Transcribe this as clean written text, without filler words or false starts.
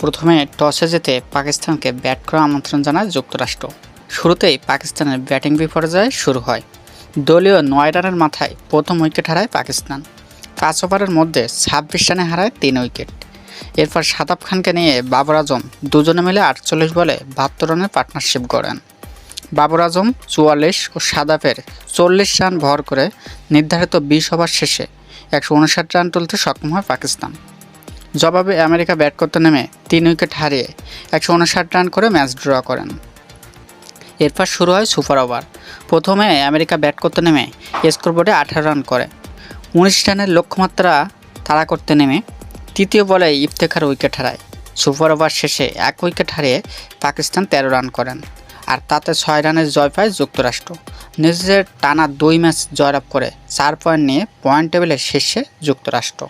প্রথমে টসে জিতে পাকিস্তানকে ব্যাট করার আমন্ত্রণ জানায় যুক্তরাষ্ট্র। শুরুতেই পাকিস্তানের ব্যাটিং বিপর্যয় শুরু হয়। দলীয় ৯ রানের মাথায় প্রথম উইকেট হারায় পাকিস্তান। ৫ ওভারের মধ্যে ২৬ রানে হারায় ৩ উইকেট। এরপর শাদাব খানকে নিয়ে বাবর আজম দুজনে মিলে ৪৮ বলে ৭২ রানের পার্টনারশিপ গড়েন। বাবর আজম ৪৪ ও শাদাবের ৪০ রান ভর করে নির্ধারিত ২০ ওভার শেষে ১৫৯ রান তুলতে সক্ষম হয় পাকিস্তান। জবাবে আমেরিকা ব্যাট করতে নেমে ৩ উইকেট হারিয়ে ১৫৯ রান করে ম্যাচ ড্র করেন। এরপর শুরু হয় সুপার ওভার। প্রথমে আমেরিকা ব্যাট করতে নেমে স্কোরবোর্ডে ১৮ রান করে ১৯ রানের লক্ষ্যমাত্রা তাড়া করতে নেমে তৃতীয় বলে ইফতেখার উইকেট হারায়। সুপার ওভার শেষে ১ উইকেট হারিয়ে পাকিস্তান ১৩ রান করেন, আর তাতে ৬ রানের জয় পায় যুক্তরাষ্ট্র। নিজেদের টানা ২ ম্যাচ জয়লাভ করে ৪ পয়েন্ট নিয়ে পয়েন্ট টেবিলের শীর্ষে যুক্তরাষ্ট্র।